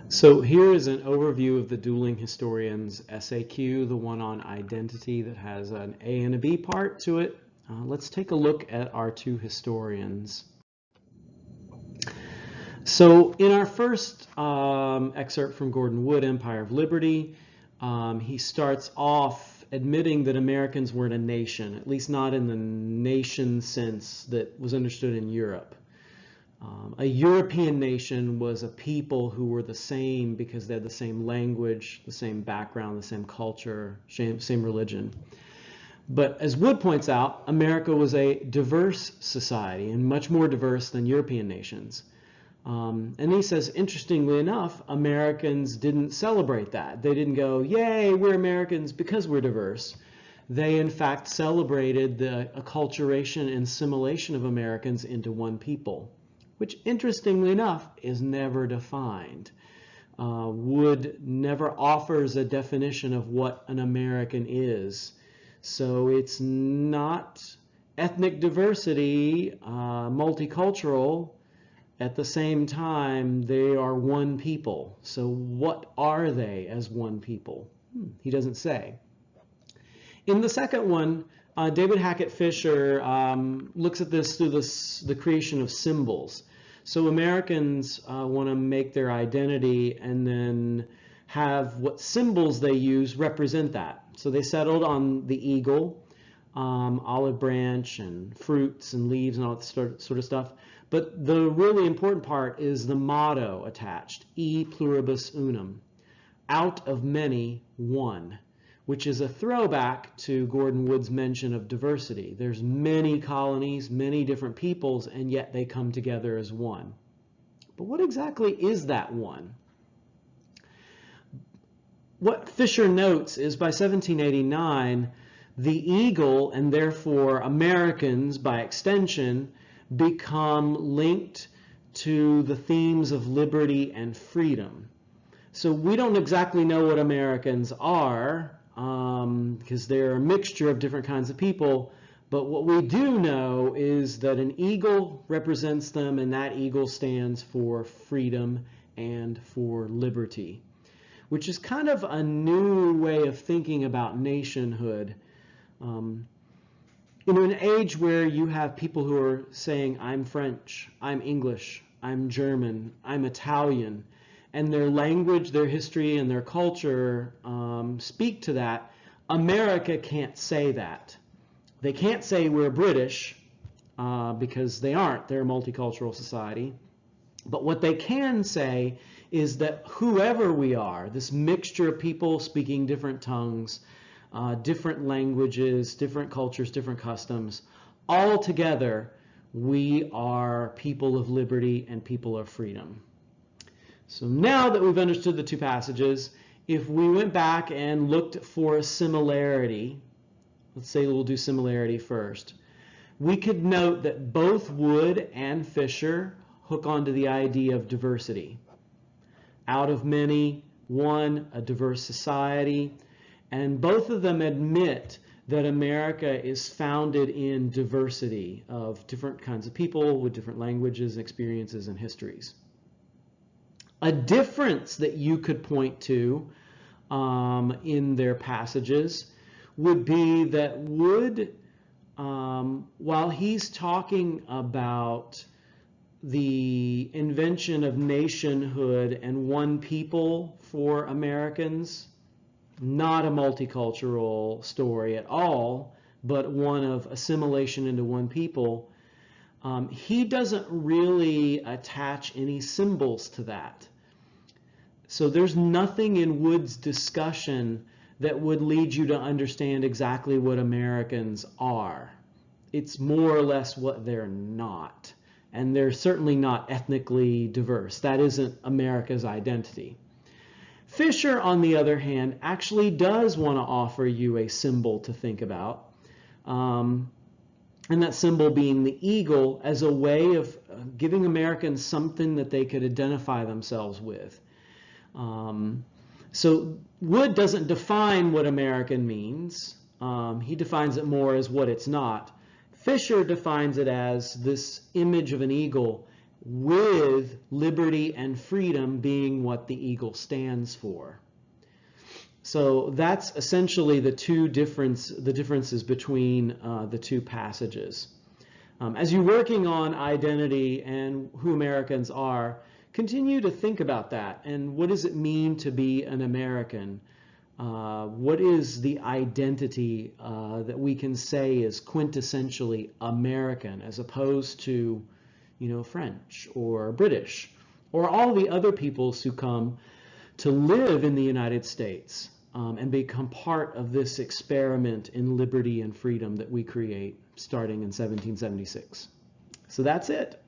So here is an overview of the Dueling Historians SAQ, the one on identity that has an A and a B part to it. Let's take a look at our two historians. So in our first excerpt from Gordon Wood, Empire of Liberty, he starts off admitting that Americans weren't a nation, at least not in the nation sense that was understood in Europe. A European nation was a people who were the same because they had the same language, the same background, the same culture, same religion. But as Wood points out, America was a diverse society and much more diverse than European nations. And he says, interestingly enough, Americans didn't celebrate that. They didn't go, yay, we're Americans because we're diverse. They, in fact, celebrated the acculturation and assimilation of Americans into one people, which, interestingly enough, is never defined. Wood never offers a definition of what an American is. So it's not ethnic diversity, multicultural. At the same time, they are one people. So what are they as one people? He doesn't say. In the second one, David Hackett Fisher looks at this through the creation of symbols. So Americans want to make their identity and then have what symbols they use represent that. So they settled on the eagle, olive branch, and fruits and leaves and all that sort of stuff. But the really important part is the motto attached, E pluribus unum, out of many, one, which is a throwback to Gordon Wood's mention of diversity. There's many colonies, many different peoples, and yet they come together as one. But what exactly is that one? What Fisher notes is by 1789, the eagle, and therefore Americans by extension, become linked to the themes of liberty and freedom. So we don't exactly know what Americans are, because they're a mixture of different kinds of people, but what we do know is that an eagle represents them, and that eagle stands for freedom and for liberty, which is kind of a new way of thinking about nationhood. In an age where you have people who are saying, I'm French, I'm English, I'm German, I'm Italian, and their language, their history, and their culture speak to that, America can't say that. They can't say we're British because they aren't. They're a multicultural society. But what they can say is that whoever we are, this mixture of people speaking different tongues, different languages, different cultures, different customs, all together, we are people of liberty and people of freedom. So now that we've understood the two passages, if we went back and looked for a similarity, let's say we'll do similarity first, we could note that both Wood and Fisher hook onto the idea of diversity. Out of many, one, a diverse society, and both of them admit that America is founded in diversity of different kinds of people with different languages, experiences, and histories. A difference that you could point to in their passages would be that Wood, while he's talking about the invention of nationhood and one people for Americans, not a multicultural story at all, but one of assimilation into one people, he doesn't really attach any symbols to that. So there's nothing in Wood's discussion that would lead you to understand exactly what Americans are. It's more or less what they're not. And they're certainly not ethnically diverse. That isn't America's identity. Fisher, on the other hand, actually does want to offer you a symbol to think about, and that symbol being the eagle as a way of giving Americans something that they could identify themselves with. So Wood doesn't define what American means. He defines it more as what it's not. Fisher defines it as this image of an eagle with liberty and freedom being what the eagle stands for. So that's essentially the differences between the two passages. As you're working on identity and who Americans are, continue to think about that and what does it mean to be an American? What is the identity that we can say is quintessentially American as opposed to, French or British or all the other peoples who come to live in the United States and become part of this experiment in liberty and freedom that we create starting in 1776. So that's it.